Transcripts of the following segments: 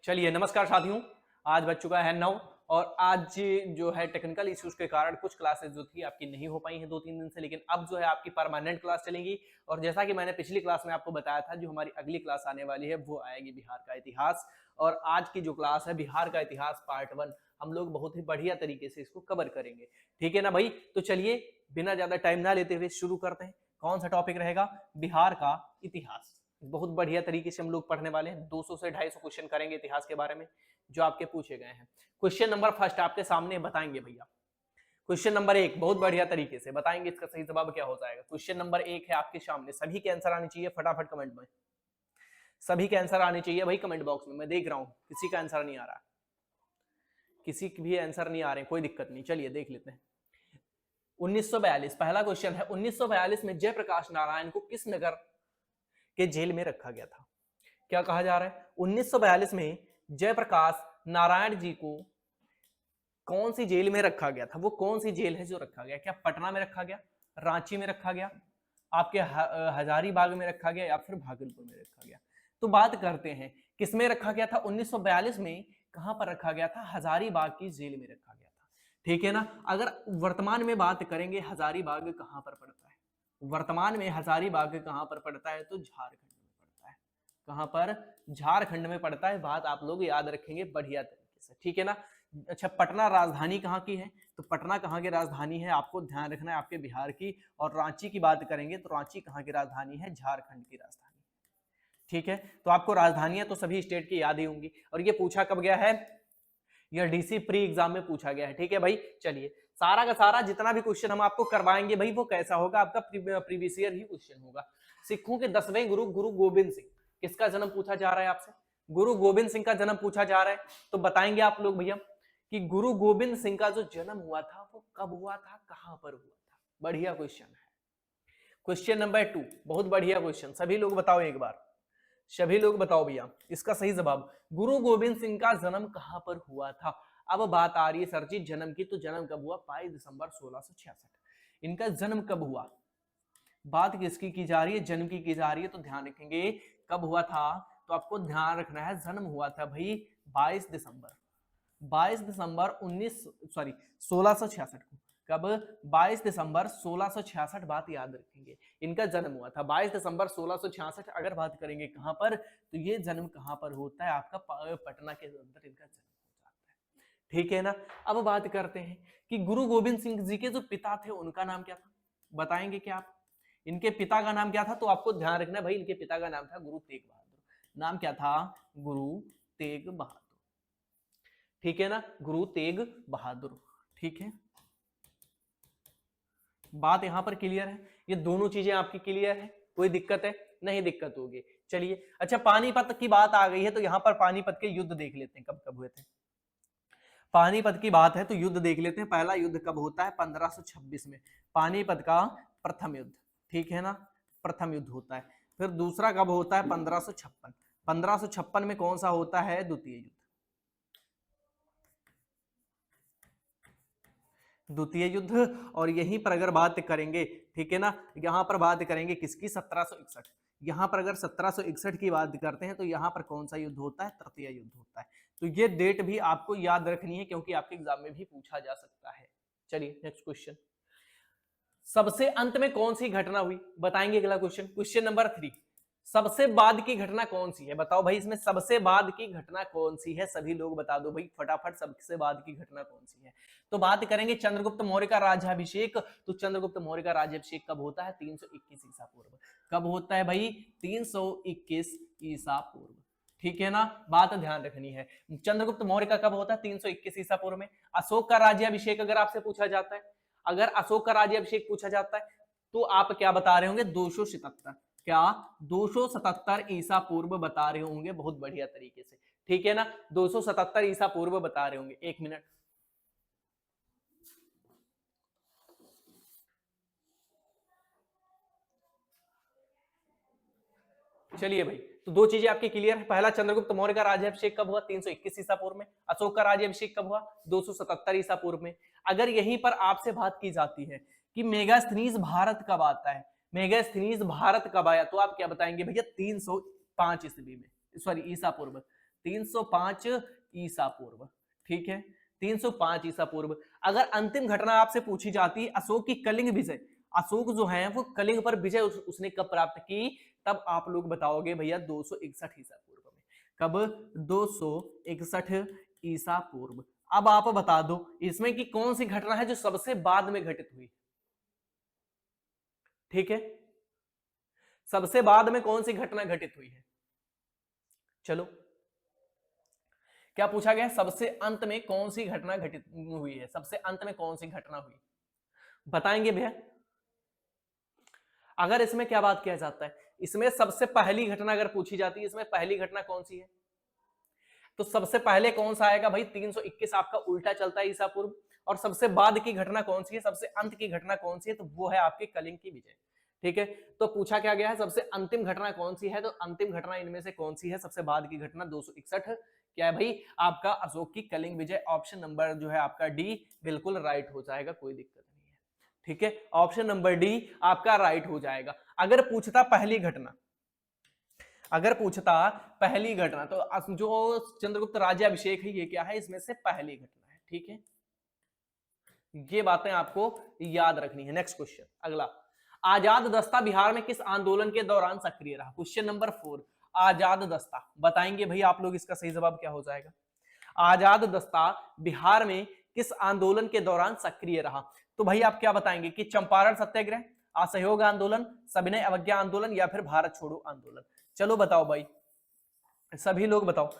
चलिए नमस्कार साथियों। आज बज चुका है 9 और आज जो है टेक्निकल इश्यूज के कारण कुछ क्लासेस जो थी आपकी नहीं हो पाई हैं 2-3 दिन से, लेकिन अब जो है आपकी परमानेंट क्लास चलेंगी। और जैसा कि मैंने पिछली क्लास में आपको बताया था, जो हमारी अगली क्लास आने वाली है वो आएगी बिहार का इतिहास। और आज की जो क्लास है बिहार का इतिहास पार्ट 1, हम लोग बहुत ही बढ़िया तरीके से इसको कवर करेंगे। ठीक है ना भाई? तो चलिए बिना ज्यादा टाइम ना लेते हुए शुरू करते हैं। कौन सा टॉपिक रहेगा? बिहार का इतिहास। बहुत बढ़िया तरीके से हम लोग पढ़ने वाले हैं। 200 से 250 क्वेश्चन करेंगे इतिहास के बारे में जो आपके पूछे गए हैं। क्वेश्चन नंबर फर्स्ट आपके सामने बताएंगे भैया। क्वेश्चन नंबर 1 बहुत बढ़िया तरीके से बताएंगे, इसका सही जवाब क्या हो जाएगा। क्वेश्चन नंबर 1 है आपके सामने, सभी के आंसर आने चाहिए फटाफट कमेंट में। सभी के आंसर आने चाहिए भाई कमेंट बॉक्स में। मैं देख रहा हूं किसी का आंसर नहीं आ रहा, किसी के भी आंसर नहीं आ रहे, कोई दिक्कत नहीं। चलिए देख लेते हैं। 1942 पहला क्वेश्चन है। 1942 में जयप्रकाश नारायण को किस नगर के जेल में रखा गया था? क्या कहा जा रहा है? 1942 में जयप्रकाश नारायण जी को कौन सी जेल में रखा गया था? वो कौन सी जेल है जो रखा गया? क्या पटना में रखा गया, रांची में रखा गया, आपके हजारीबाग में रखा गया, या फिर भागलपुर में रखा गया? तो बात करते हैं किसमें रखा गया था। 1942 में कहां पर रखा गया था? हजारीबाग की जेल में रखा गया था। ठीक है ना? अगर वर्तमान में बात करेंगे हजारीबाग कहां पर पड़ता है, वर्तमान में हजारीबाग कहां पर पड़ता है? तो झारखंड में पड़ता है। कहां पर? झारखंड में पड़ता है। बात आप लोग याद रखेंगे बढ़िया तरीके से। ठीक है ना? अच्छा, पटना राजधानी कहाँ की है? तो पटना कहाँ की राजधानी है आपको ध्यान रखना है, आपके बिहार की। और रांची की बात करेंगे तो रांची कहाँ की राजधानी है? झारखंड की राजधानी। ठीक है, तो आपको राजधानियां तो सभी स्टेट की याद ही होंगी। और ये पूछा कब गया है? यह डीसी प्री एग्जाम में पूछा गया है। ठीक है भाई, चलिए सारा का सारा जितना भी क्वेश्चन हम आपको करवाएंगे भाई वो कैसा होगा? आपका प्रीवियस ईयर ही क्वेश्चन होगा। सिखों के 10वें गुरु गुरु गोविंद सिंह, किसका जन्म पूछा जा रहा है आपसे? गुरु गोविंद सिंह का जन्म पूछा जा रहा है। तो बताएंगे आप लोग भैया कि गुरु गोविंद सिंह का जो जन्म हुआ था वो कब हुआ था, कहां पर हुआ था? बढ़िया क्वेश्चन है। क्वेश्चन नंबर 2 बहुत बढ़िया क्वेश्चन, सभी लोग बताओ एक बार, सभी लोग बताओ भैया इसका सही जवाब। गुरु गोविंद सिंह का जन्म कहां पर हुआ था? अब बात आ रही है सर जी जन्म की, तो जन्म कब हुआ? 22 दिसंबर 1666। इनका जन्म कब हुआ? बात किसकी की जा रही है? जन्म की जा रही है। तो ध्यान रखेंगे कब हुआ था, तो आपको ध्यान रखना है जन्म हुआ था भाई 22 दिसंबर, 22 दिसंबर 1666 को। कब? 22 दिसंबर 1666। बात याद रखेंगे, इनका जन्म हुआ था 22 दिसंबर 1666। अगर बात करेंगे कहां पर, तो ये जन्म कहां पर होता है? आपका पटना के अंदर इनका जन्म हो जाता है। ठीक है ना? अब बात करते हैं कि गुरु गोविंद सिंह जी के जो पिता थे उनका नाम क्या था? बताएंगे क्या आप? इनके पिता का नाम क्या था? तो आपको ध्यान रखना भाई, इनके पिता का नाम था गुरु तेग बहादुर। नाम क्या था? गुरु तेग बहादुर। ठीक है ना? गुरु तेग बहादुर। ठीक है, बात यहां पर क्लियर है? ये दोनों चीजें आपकी क्लियर है? कोई दिक्कत है? नहीं दिक्कत होगी। चलिए अच्छा, पानीपत की बात आ गई है तो यहां पर पानीपत के युद्ध देख लेते हैं कब कब हुए थे। पानीपत की बात है तो युद्ध देख लेते हैं। पहला युद्ध कब होता है? 1526 में, पानीपत का प्रथम युद्ध। ठीक है ना? प्रथम युद्ध होता है। फिर दूसरा कब होता है? 1556। 1556 में कौन सा होता है? द्वितीय युद्ध। द्वितीय युद्ध। और यहीं पर अगर बात करेंगे, ठीक है ना, यहां पर बात करेंगे किसकी? 1761। यहां पर अगर 1761 की बात करते हैं तो यहां पर कौन सा युद्ध होता है? तृतीय युद्ध होता है। तो ये डेट भी आपको याद रखनी है क्योंकि आपके एग्जाम में भी पूछा जा सकता है। चलिए नेक्स्ट क्वेश्चन। सबसे अंत में कौन सी घटना हुई? बताएंगे अगला क्वेश्चन। क्वेश्चन नंबर 3, सबसे बाद की घटना कौन सी है? बताओ भाई इसमें सबसे बाद की घटना कौन सी है? सभी लोग बता दो भाई फटाफट, सबसे बाद की घटना कौन सी है? तो बात करेंगे चंद्रगुप्त मौर्य का राज्याभिषेक। तो चंद्रगुप्त मौर्य का राज्याभिषेक कब होता है? 321 ईसा पूर्व। कब होता है भाई? 321 ईसा पूर्व। ठीक है ना? बात ध्यान रखनी है। चंद्रगुप्त मौर्य का कब होता है? 321 ईसा पूर्व में। अशोक का राज्याभिषेक अगर आपसे पूछा जाता है, अगर अशोक का राज्याभिषेक पूछा जाता है तो आप क्या बता रहे होंगे? 277। क्या? 277 ईसा पूर्व बता रहे होंगे बहुत बढ़िया तरीके से। ठीक है ना? 277 ईसा पूर्व बता रहे होंगे। एक मिनट, चलिए भाई, तो दो चीजें आपकी क्लियर है। पहला, चंद्रगुप्त मौर्य का राज्याभिषेक कब हुआ? 321 ईसा पूर्व में। अशोक का राज्याभिषेक कब हुआ? 277 ईसा पूर्व में। अगर यहीं पर आपसे बात की जाती है कि मेगास्थनीज भारत कब आता है, मेगास्थनीज भारत कब आया, तो आप क्या बताएंगे भैया? 305 ईस्वी में, सॉरी ईसा पूर्व। 305 ईसा पूर्व, ठीक है, 305 ईसा पूर्व। अगर अंतिम घटना आपसे पूछी जाती अशोक की कलिंग विजय, अशोक जो है वो कलिंग पर विजय उसने कब प्राप्त की, तब आप लोग बताओगे भैया 261 ईसा पूर्व में। कब? 261 ईसा पूर्व। अब आप बता दो इसमें की कौन सी घटना है जो सबसे बाद में घटित हुई, ठीक है, सबसे बाद में कौन सी घटना घटित हुई है। चलो क्या पूछा गया, सबसे अंत में कौन सी घटना घटित हुई है, सबसे अंत में कौन सी घटना हुई, बताएंगे भैया। अगर इसमें क्या बात किया जाता है, इसमें सबसे पहली घटना अगर पूछी जाती है, इसमें पहली घटना कौन सी है, तो सबसे पहले कौन सा आएगा भाई, 321 आपका उल्टा चलता है ईसा पूर्व। और सबसे बाद की घटना कौन सी है, सबसे अंत की घटना कौन सी है, तो वो है आपकी कलिंग की विजय, ठीक है। तो पूछा क्या गया है, सबसे अंतिम घटना कौन सी है, तो अंतिम घटना इनमें से कौन सी है, सबसे बाद की घटना 261 क्या है भाई, आपका अशोक की कलिंग विजय। ऑप्शन नंबर जो है आपका डी बिल्कुल राइट हो जाएगा, कोई दिक्कत नहीं है, ठीक है, ऑप्शन नंबर डी आपका राइट हो जाएगा। अगर पूछता पहली घटना, अगर पूछता पहली घटना, तो जो चंद्रगुप्त राज्याभिषेक है ये क्या है, इसमें से पहली घटना है, ठीक है, ये बातें आपको याद रखनी है। नेक्स्ट क्वेश्चन अगला, आजाद दस्ता बिहार में किस आंदोलन के दौरान सक्रिय रहा, क्वेश्चन नंबर 4। आजाद दस्ता बताएंगे भाई आप लोग, इसका सही जवाब क्या हो जाएगा। आजाद दस्ता बिहार में किस आंदोलन के दौरान सक्रिय रहा, तो भाई आप क्या बताएंगे कि चंपारण सत्याग्रह, असहयोग आंदोलन, सविनय अवज्ञा आंदोलन, या फिर भारत छोड़ो आंदोलन। चलो बताओ भाई, सभी लोग बताओ,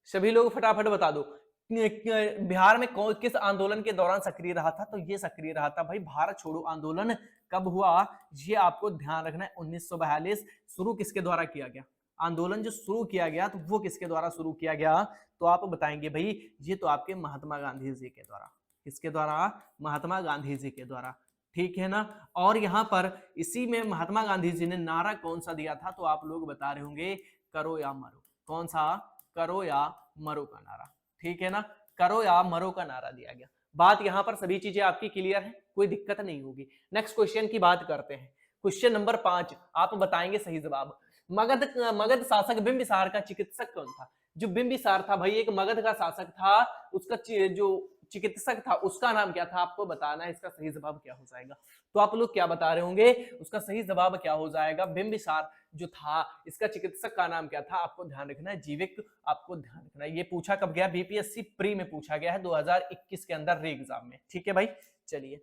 सभी लोग फटाफट बता दो, बिहार में कौन किस आंदोलन के दौरान सक्रिय रहा था, तो ये सक्रिय रहा था भाई भारत छोड़ो आंदोलन। कब हुआ, ये आपको ध्यान रखना है, 1942। शुरू किसके द्वारा किया गया, आंदोलन जो शुरू किया गया तो वो किसके द्वारा शुरू किया गया, तो आप बताएंगे भाई ये तो आपके महात्मा गांधी जी के द्वारा, किसके द्वारा, महात्मा गांधी जी के द्वारा, ठीक है ना। और यहां पर इसी में महात्मा गांधी जी ने नारा कौन सा दिया था, तो आप लोग बता रहे होंगे करो या मरो, कौन सा, करो या मरो का नारा, ठीक है ना, करो या मरो का नारा दिया गया। बात यहां पर सभी चीजें आपकी क्लियर है, कोई दिक्कत नहीं होगी। नेक्स्ट क्वेश्चन की बात करते हैं, क्वेश्चन नंबर 5 आप बताएंगे सही जवाब। मगध मगध शासक बिंबिसार का चिकित्सक कौन था, जो बिंबिसार था भाई एक मगध का शासक था, उसका जो चिकित्सक था उसका नाम क्या था, आपको बताना है, इसका सही जवाब क्या हो जाएगा। तो आप लोग क्या बता रहे होंगे, उसका सही जवाब क्या हो जाएगा, बिंबिसार जो था इसका चिकित्सक का नाम क्या था, आपको ध्यान रखना है, जीविक, आपको ध्यान रखना है। ये पूछा कब गया, बीपीएससी प्री में पूछा गया है 2021 के अंदर री एग्जाम में, ठीक है भाई। चलिए,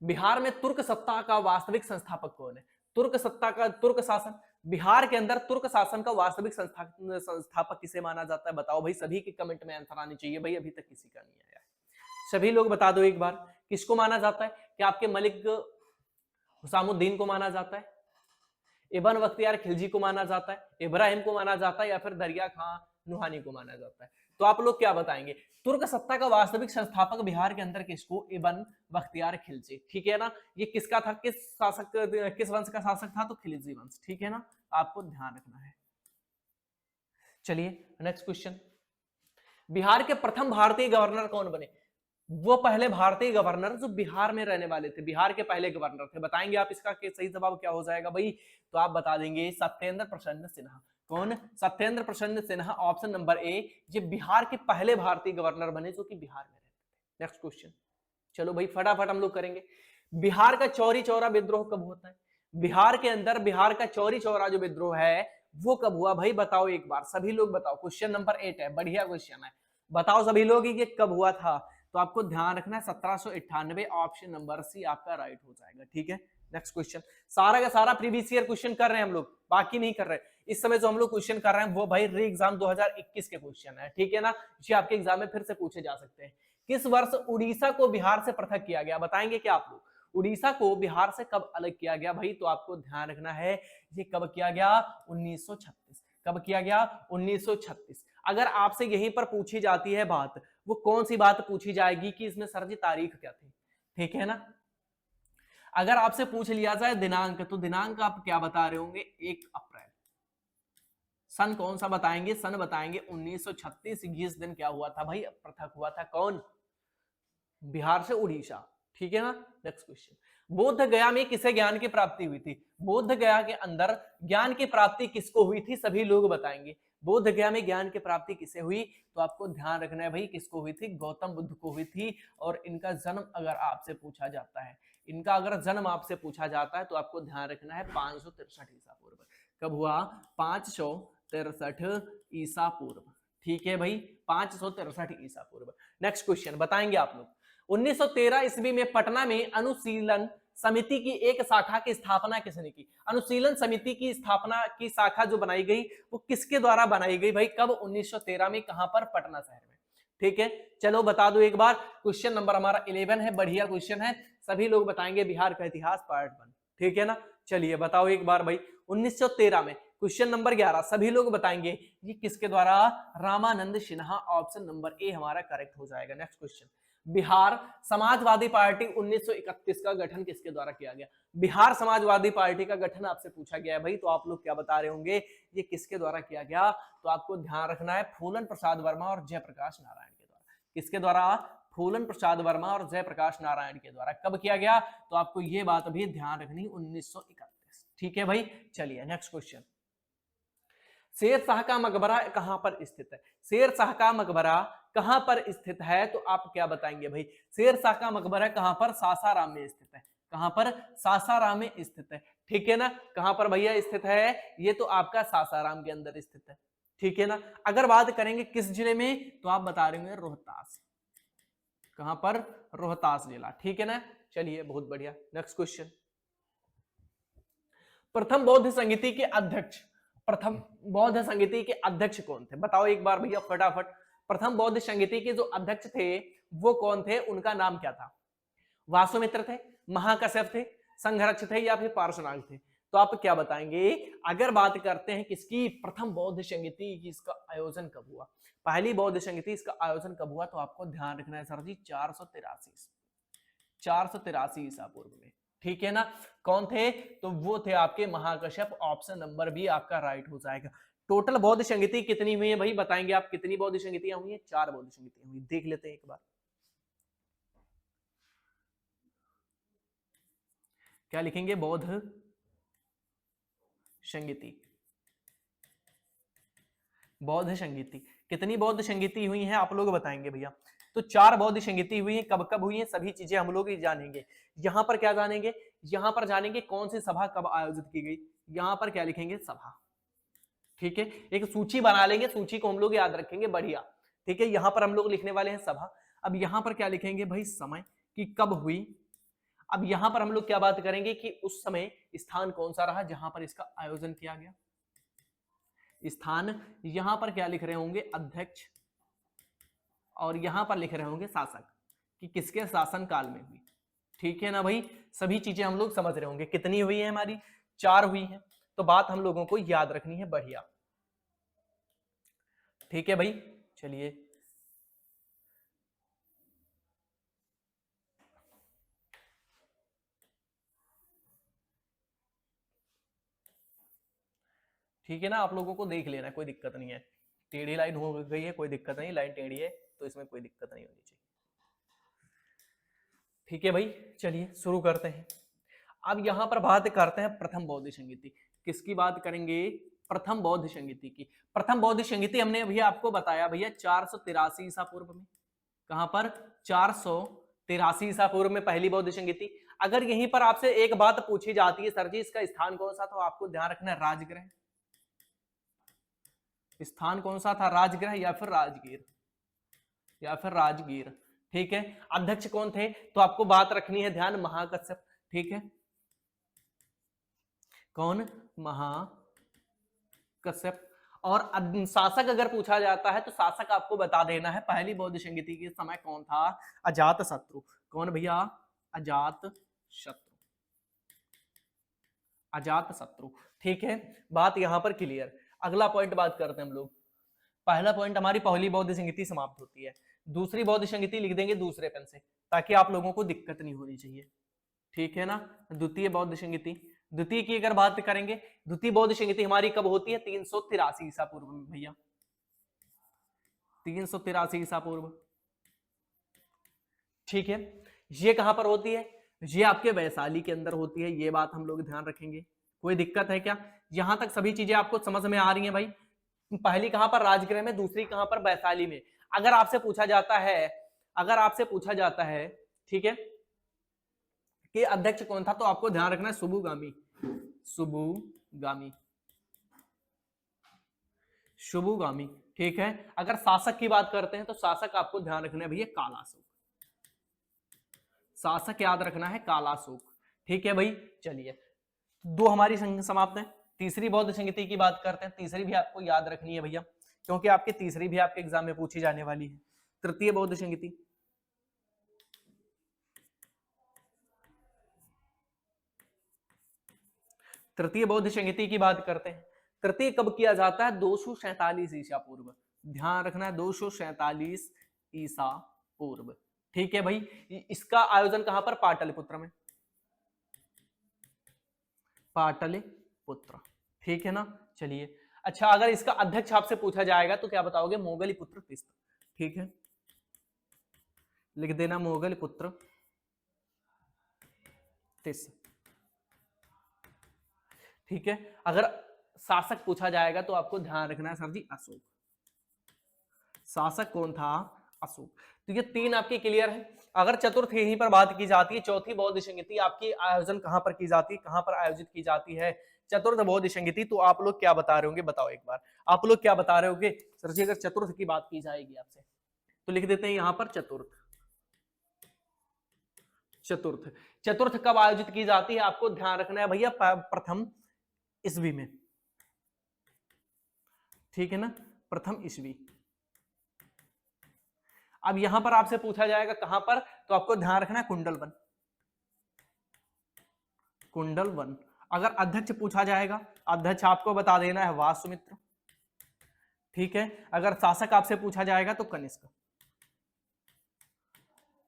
बिहार में तुर्क सत्ता का वास्तविक संस्थापक कौन है, तुर्क सत्ता का, तुर्क शासन, बिहार के अंदर तुर्क शासन का वास्तविक संस्थापक किसे माना जाता है, बताओ भाई, सभी के कमेंट में आंसर आनी चाहिए भाई, अभी तक किसी का नहीं आया है, सभी लोग बता दो एक बार, किसको माना जाता है, क्या आपके मलिक हुसामुद्दीन को माना जाता है, इब्न बख्तियार खिलजी को माना जाता है, इब्राहिम को माना जाता है, या फिर दरिया खां नुहानी को माना जाता है, तो आप लोग क्या बताएंगे, तुर्क सत्ता का वास्तविक संस्थापक बिहार के अंदर किसको, इब्न बख्तियार खिलजी, ठीक है ना। ये किसका था, किस शासक, किस वंश का शासक था, तो खिलजी वंश, ठीक है ना, आपको ध्यान रखना है। चलिए नेक्स्ट क्वेश्चन, बिहार के प्रथम भारतीय गवर्नर कौन बने, वो पहले भारतीय गवर्नर जो बिहार में रहने वाले थे, बिहार के पहले गवर्नर थे, बताएंगे आप, इसका सही जवाब क्या हो जाएगा भाई, तो आप बता देंगे सत्येंद्र प्रसन्न सिन्हा। कौन, सत्येंद्र प्रसन्न सिन्हा, ऑप्शन नंबर ए, ये बिहार के पहले भारतीय गवर्नर बने जो कि बिहार में रहते थे। नेक्स्ट क्वेश्चन, चलो भाई फटाफट हम लोग करेंगे, बिहार का चौरी चौरा विद्रोह कब होता है, बिहार के अंदर बिहार का चौरी चौरा जो विद्रोह है वो कब हुआ भाई, बताओ एक बार, सभी लोग बताओ, क्वेश्चन नंबर 8 है, बढ़िया क्वेश्चन है, बताओ सभी लोग ये कब हुआ था, तो आपको ध्यान रखना है 1798, ऑप्शन नंबर सी आपका राइट हो जाएगा, ठीक है। नेक्स्ट क्वेश्चन, सारा का सारा प्रीवियस ईयर क्वेश्चन कर रहे हैं हम लोग, बाकी नहीं कर रहे, इस समय जो हम लोग क्वेश्चन कर रहे हैं वो भाई री एग्जाम 2021 के क्वेश्चन है, ठीक है ना, ये आपके एग्जाम में फिर से पूछे जा सकते हैं। किस वर्ष उड़ीसा को बिहार से पृथक किया गया, बताएंगे क्या आप लोग, उड़ीसा को बिहार से कब अलग किया गया भाई, तो आपको ध्यान रखना है ये कब किया गया, 1936, कब किया गया, 1936। अगर आपसे यहीं पर पूछी जाती है बात, वो कौन सी बात पूछी जाएगी कि इसमें सर जी तारीख क्या थी, ठीक है ना। अगर आपसे पूछ लिया जाए दिनांक, तो दिनांक आप क्या बता रहे होंगे, 1 अप्रैल, सन कौन सा बताएंगे, सन बताएंगे 1936, इस दिन क्या हुआ था भाई, पृथक हुआ था, कौन, बिहार से उड़ीसा, ठीक है ना। नेक्स्ट क्वेश्चन, बोध गया में किसे ज्ञान की प्राप्ति हुई थी? बोध गया के अंदर ज्ञान की प्राप्ति किसको हुई थी? सभी लोग बताएंगे। बोध गया में ज्ञान की प्राप्ति किसे हुई? तो आपको ध्यान रखना है भाई, किसको हुई थी? गौतम बुद्ध को हुई थी। और इनका जन्म अगर आपसे पूछा जाता है, इनका अगर जन्म आपसे पूछा जाता है तो आपको ध्यान रखना है 563 ईसा पूर्व। कब हुआ? 563 ईसा पूर्व। ठीक है भाई, 563 ईसा पूर्व। नेक्स्ट क्वेश्चन बताएंगे आप लोग। 1913 ईस्वी में पटना में अनुशीलन समिति की एक शाखा की स्थापना किसने की? अनुशीलन समिति की स्थापना की शाखा जो बनाई गई वो किसके द्वारा बनाई गई भाई? कब? 1913 में। कहां पर? पटना शहर में। ठीक है, चलो बता दो एक बार। क्वेश्चन नंबर हमारा 11 है, बढ़िया क्वेश्चन है, सभी लोग बताएंगे बिहार का इतिहास पार्ट 1। ठीक है ना, चलिए बताओ एक बार भाई। 1913 में। क्वेश्चन नंबर 11 सभी लोग बताएंगे ये किसके द्वारा? Ramanand Sinha. Option number A हमारा करेक्ट हो जाएगा। Next question, Bihar Samajwadi party 1931 का गठन किसके द्वारा किया गया? बिहार समाजवादी पार्टी का गठन आपसे पूछा गया है भाई, तो आप लोग क्या बता रहे होंगे? ये किसके द्वारा किया गया? तो आपको ध्यान रखना है फूलन प्रसाद वर्मा और जयप्रकाश नारायण के द्वारा। किसके द्वारा? फूलन प्रसाद वर्मा और जयप्रकाश नारायण के द्वारा। कब किया गया? तो आपको ये बात भी ध्यान रखनी, 1931। ठीक है भाई, चलिए नेक्स्ट क्वेश्चन। शेर शाह का मकबरा कहां पर स्थित है? शेर शाह का मकबरा कहां पर स्थित है? तो आप क्या बताएंगे भाई? शेर शाह का मकबरा कहां पर? सासाराम में स्थित है। कहां पर? सासाराम में स्थित है। ठीक है ना, कहां पर भैया स्थित है? ये तो आपका सासाराम के अंदर स्थित है। ठीक है ना, अगर बात करेंगे किस जिले में, तो आप बता रहे होंगे रोहतास। कहां पर? रोहतास जिला। ठीक है ना, चलिए बहुत बढ़िया। नेक्स्ट क्वेश्चन, प्रथम बौद्ध संगीति के अध्यक्ष, प्रथम बौद्ध संगीति के अध्यक्ष कौन थे? बताओ एक बार भैया फटाफट। प्रथम बौद्ध संगीति के जो अध्यक्ष थे वो कौन थे? उनका नाम क्या था? वासुमित्र थे, महाकश्यप थे, संघर्ष थे, या फिर पार्श्वनाथ थे? तो आप क्या बताएंगे? अगर बात करते हैं किसकी, प्रथम बौद्ध संगीति की, इसका आयोजन कब हुआ? पहली बौद्ध संगीति, इसका आयोजन कब हुआ? तो आपको ध्यान रखना है सर जी, 483 ईसा पूर्व में। ठीक है ना, कौन थे? तो वो थे आपके महाकश्यप। ऑप्शन नंबर बी आपका राइट हो जाएगा। टोटल बौद्ध संगीति कितनी हुई है भाई? बताएंगे आप, कितनी बौद्ध संगीतियां हुई है? 4 बौद्ध संगीतियां हुई। देख लेते हैं एक बार, क्या लिखेंगे? बौद्ध संगीति। बौद्ध संगीति कितनी बौद्ध संगीति हुई है आप लोग बताएंगे भैया? तो 4 बौद्ध संगीति हुई है। कब कब हुई है? सभी चीजें हम लोग जानेंगे। यहां पर क्या जानेंगे? यहां पर जानेंगे कौन सी सभा कब आयोजित की गई। यहां पर क्या लिखेंगे? सभा। ठीक है, एक सूची बना लेंगे, सूची को हम लोग याद रखेंगे, बढ़िया। ठीक है, यहां पर हम लोग लिखने वाले हैं सभा। अब यहां पर क्या लिखेंगे भाई? समय, कि कब हुई। अब यहां पर हम लोग क्या बात करेंगे कि उस समय स्थान कौन सा रहा जहां पर इसका आयोजन किया गया। स्थान यहां पर क्या लिख रहे होंगे? अध्यक्ष। और यहां पर लिख रहे होंगे शासक, कि किसके शासन काल में हुई। ठीक है ना भाई, सभी चीजें हम लोग समझ रहे होंगे। कितनी हुई है हमारी? 4 हुई है। तो बात हम लोगों को याद रखनी है, बढ़िया। ठीक है भाई, चलिए ठीक है ना, आप लोगों को देख लेना, कोई दिक्कत नहीं है। टेढ़ी लाइन हो गई है, कोई दिक्कत नहीं, लाइन टेढ़ी है तो इसमें कोई दिक्कत नहीं होनी चाहिए। ठीक है भाई, चलिए शुरू करते हैं। अब यहां पर बात करते हैं प्रथम बौद्ध संगीति। किसकी बात करेंगे? प्रथम बौद्ध संगीति की। प्रथम बौद्ध संगीति हमने अभी आपको बताया भैया 483 ईसा पूर्व में। कहां पर? 483 ईसा पूर्व में पहली बौद्ध संगीति। अगर यहीं पर आपसे एक बात पूछी जाती है, सर जी इसका स्थान कौन सा, तो आपको ध्यान रखना है राजगृह। स्थान कौन सा था? राजगृह या फिर राजगीर, या फिर राजगीर। ठीक है, अध्यक्ष कौन थे? तो आपको बात रखनी है ध्यान, महाकश्यप। ठीक है, कौन? महाकश्यप। और शासक अगर पूछा जाता है तो शासक आपको बता देना है पहली बौद्ध संगीति के समय कौन था? अजात शत्रु। कौन भैया? अजात शत्रु। अजात शत्रु। ठीक है, बात यहां पर क्लियर। अगला पॉइंट बात करते हैं हम लोग। पहला पॉइंट हमारी पहली बौद्ध संगीति समाप्त होती है। दूसरी बौद्ध संगीति लिख देंगे दूसरे पेन से, ताकि आप लोगों को दिक्कत नहीं होनी चाहिए। ठीक है ना, द्वितीय बौद्ध संगीति। द्वितीय की अगर बात करेंगे, द्वितीय बौद्ध संगीति हमारी कब होती है? 383 ईसा पूर्व में भैया, 383 ईसा पूर्व। ठीक है, ये कहां पर होती है? ये आपके वैशाली के अंदर होती है, ये बात हम लोग ध्यान रखेंगे। कोई दिक्कत है क्या? यहां तक सभी चीजें आपको समझ में आ रही हैं भाई? पहली कहां पर? राजगृह में, दूसरी कहां पर? वैशाली में। अगर आपसे पूछा जाता है, अगर आपसे पूछा जाता है, ठीक है, कि अध्यक्ष कौन था, तो आपको ध्यान रखना है सुबुगामी, सुबुगामी, शुभुगामी, ठीक है। अगर शासक की बात करते हैं तो शासक आपको ध्यान रखना है भैया कालाशोक, शासक याद रखना है कालाशोक, ठीक है भाई। चलिए, दो हमारी समाप्त है। तीसरी बौद्ध संगीति की बात करते हैं, तीसरी भी आपको याद रखनी है भैया, क्योंकि आपकी तीसरी भी आपके एग्जाम में पूछी जाने वाली है। तृतीय बौद्ध संगीति, तृतीय बौद्ध संगीति की बात करते हैं। तृतीय कब किया जाता है? 247 ईसा पूर्व, ध्यान रखना है 247 ईसा पूर्व, ठीक है भाई। इसका आयोजन कहां पर? पाटलिपुत्र में, पाटलिपुत्र, ठीक है ना। चलिए, अच्छा, अगर इसका अध्यक्ष आपसे पूछा जाएगा तो क्या बताओगे? मोगलीपुत्र तिस्त, ठीक है, लिख देना मोगलीपुत्र तिस्त, ठीक है। अगर शासक पूछा जाएगा तो आपको ध्यान रखना है सर जी अशोक, शासक कौन था? अशोक। तो ये तीन आपकी क्लियर है। अगर चतुर्थ यहीं पर बात की जाती है, चौथी बौद्ध संगीति आपकी आयोजन कहां पर की जाती है, कहां पर आयोजित की जाती है? चतुर्थ बौद्ध संगीति, तो आप लोग क्या बता रहे होंगे? बताओ एक बार, आप लोग क्या बता रहे होंगे? सर जी अगर चतुर्थ की बात की जाएगी आपसे तो लिख देते हैं यहां पर चतुर्थ, चतुर्थ। चतुर्थ कब आयोजित की जाती है? आपको ध्यान रखना है भैया प्रथम ईस्वी में, ठीक है ना, प्रथम ईस्वी। अब यहां पर आपसे पूछा जाएगा कहां पर, तो आपको ध्यान रखना है कुंडल वन, कुंडल वन। अगर अध्यक्ष पूछा जाएगा, अध्यक्ष आपको बता देना है वासुमित्र, ठीक है। अगर शासक आपसे पूछा जाएगा तो कनिष्क,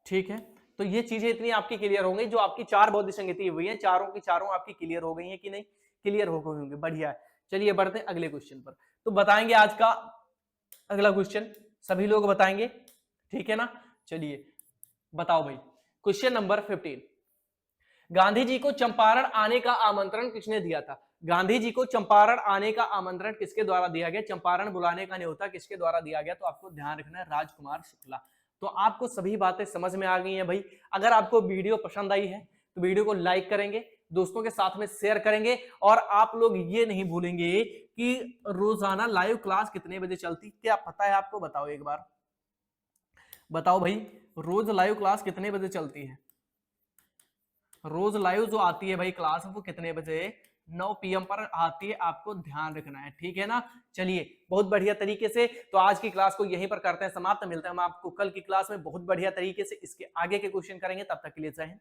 ठीक है। तो ये चीजें इतनी आपकी क्लियर हो गई, जो आपकी चार बौद्ध संगीति हुई है, चारों की चारों आपकी क्लियर हो गई है कि नहीं? क्लियर हो गई होंगे, बढ़िया है। चलिए बढ़ते हैं अगले क्वेश्चन पर। तो बताएंगे आज का अगला क्वेश्चन, सभी लोग बताएंगे, ठीक है ना। चलिए बताओ भाई, क्वेश्चन नंबर 15, गांधी जी को चंपारण आने का आमंत्रण किसने दिया था? गांधी जी को चंपारण आने का आमंत्रण किसके द्वारा दिया गया? चंपारण बुलाने का न्योता किसके द्वारा दिया गया? तो आपको ध्यान रखना है राजकुमार शुक्ला। तो आपको सभी बातें समझ में आ गई हैं भाई। अगर आपको वीडियो पसंद आई है तो वीडियो को लाइक करेंगे, दोस्तों के साथ में शेयर करेंगे, और आप लोग ये नहीं भूलेंगे कि रोजाना लाइव क्लास कितने बजे चलती, क्या पता है आपको? बताओ एक बार, बताओ भाई, रोज लाइव क्लास कितने बजे चलती है? रोज लाइव जो आती है भाई क्लास, वो कितने बजे? 9 PM पर आती है, आपको ध्यान रखना है, ठीक है ना। चलिए बहुत बढ़िया तरीके से, तो आज की क्लास को यहीं पर करते हैं समाप्त। मिलते हैं हम आपको कल की क्लास में बहुत बढ़िया तरीके से इसके आगे के क्वेश्चन करेंगे। तब तक के लिए जय हिंद।